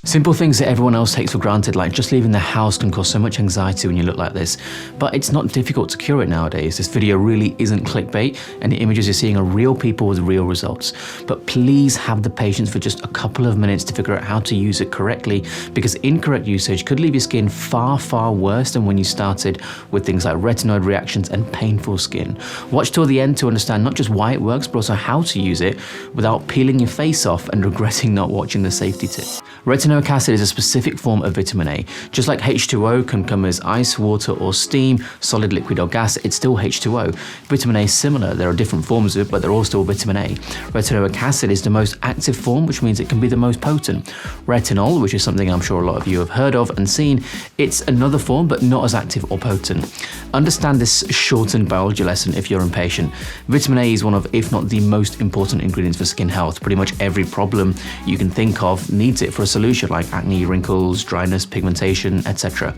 Simple things that everyone else takes for granted, like just leaving the house, can cause so much anxiety when you look like this. But it's not difficult to cure it nowadays. This video really isn't clickbait, and the images you're seeing are real people with real results. But please have the patience for just a couple of minutes to figure out how to use it correctly, because incorrect usage could leave your skin far, far worse than when you started, with things like retinoid reactions and painful skin. Watch till the end to understand not just why it works, but also how to use it without peeling your face off and regretting not watching the safety tip. Retinoic acid is a specific form of vitamin A. Just like H2O can come as ice, water, or steam, solid, liquid, or gas, it's still H2O. Vitamin A is similar. There are different forms of it, but they're all still vitamin A. Retinoic acid is the most active form, which means it can be the most potent. Retinol, which is something I'm sure a lot of you have heard of and seen, it's another form, but not as active or potent. Understand this shortened biology lesson if you're impatient. Vitamin A is one of, if not the most important ingredients for skin health. Pretty much every problem you can think of needs it for a solution, like acne, wrinkles, dryness, pigmentation, etc.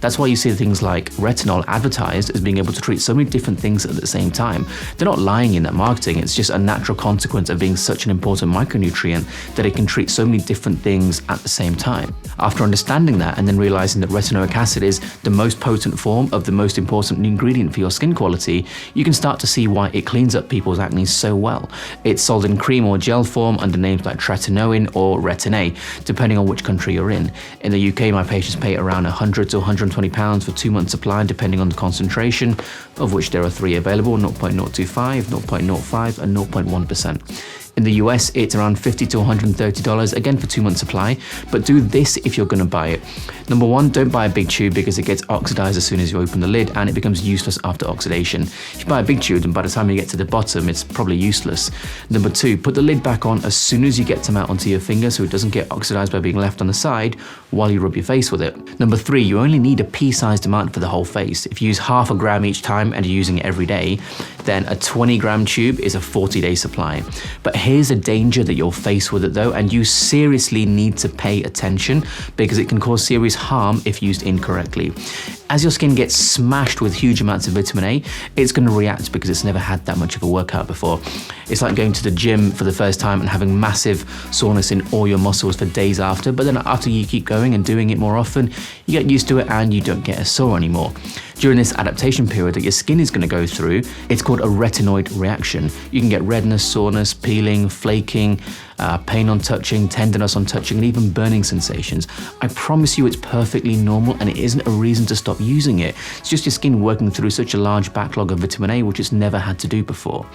That's why you see things like retinol advertised as being able to treat so many different things at the same time. They're not lying in that marketing, it's just a natural consequence of being such an important micronutrient that it can treat so many different things at the same time. After understanding that and then realizing that retinoic acid is the most potent form of the most important ingredient for your skin quality, you can start to see why it cleans up people's acne so well. It's sold in cream or gel form under names like tretinoin or retin-a, depending on which country you're in. In the UK, my patients pay around £100 to £120 for 2 months supply, depending on the concentration, of which there are 3 available: 0.025, 0.05, and 0.1%. In the US, it's around $50 to $130, again for 2 months supply, but do this if you're gonna buy it. Number 1, don't buy a big tube because it gets oxidized as soon as you open the lid and it becomes useless after oxidation. If you buy a big tube, then by the time you get to the bottom, it's probably useless. Number 2, put the lid back on as soon as you get some out onto your finger so it doesn't get oxidized by being left on the side while you rub your face with it. Number 3, you only need a pea-sized amount for the whole face. If you use half a gram each time and you're using it every day, then a 20-gram tube is a 40-day supply. But here's a danger that you'll face with it though, and you seriously need to pay attention because it can cause serious harm if used incorrectly. As your skin gets smashed with huge amounts of vitamin A, it's going to react because it's never had that much of a workout before. It's like going to the gym for the first time and having massive soreness in all your muscles for days after, but then after you keep going and doing it more often, you get used to it and you don't get as sore anymore. During this adaptation period that your skin is going to go through, it's called a retinoid reaction. You can get redness, soreness, peeling, flaking, pain on touching, tenderness on touching, and even burning sensations. I promise you it's perfectly normal and it isn't a reason to stop using it. It's just your skin working through such a large backlog of vitamin A which it's never had to do before.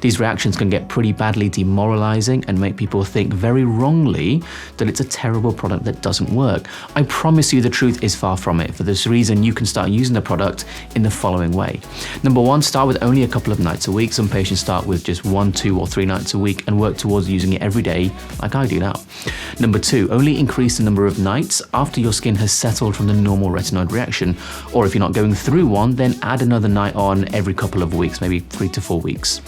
These reactions can get pretty badly demoralizing and make people think very wrongly that it's a terrible product that doesn't work. I promise you the truth is far from it. For this reason, you can start using the product in the following way. Number 1, start with only a couple of nights a week. Some patients start with just 1, 2, or 3 nights a week and work towards using it every day like I do now. Number 2, only increase the number of nights after your skin has settled from the normal retinoid reaction, or if you're not going through one, then add another night on every couple of weeks, maybe 3 to 4 weeks.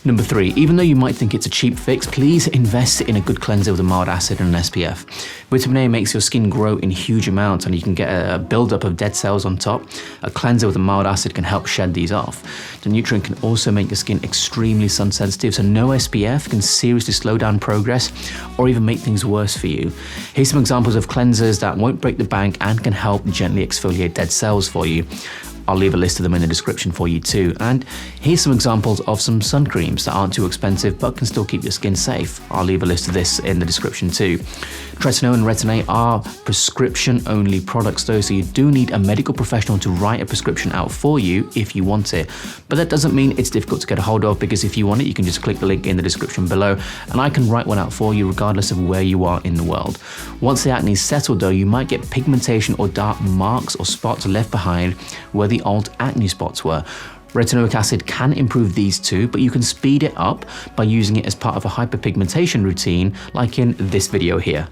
Number 3, even though you might think it's a cheap fix, please invest in a good cleanser with a mild acid and an SPF. Vitamin A makes your skin grow in huge amounts and you can get a buildup of dead cells on top. A cleanser with a mild acid can help shed these off. The nutrient can also make your skin extremely sun sensitive, so no SPF can seriously slow down progress or even make things worse for you. Here's some examples of cleansers that won't break the bank and can help gently exfoliate dead cells for you. I'll leave a list of them in the description for you too. And here's some examples of some sun creams that aren't too expensive but can still keep your skin safe. I'll leave a list of this in the description too. Tretinoin and retin-a are prescription-only products though, so you do need a medical professional to write a prescription out for you if you want it. But that doesn't mean it's difficult to get a hold of, because if you want it, you can just click the link in the description below and I can write one out for you regardless of where you are in the world. Once the acne is settled though, you might get pigmentation or dark marks or spots left behind where the old acne spots were. Retinoic acid can improve these too, but you can speed it up by using it as part of a hyperpigmentation routine like in this video here.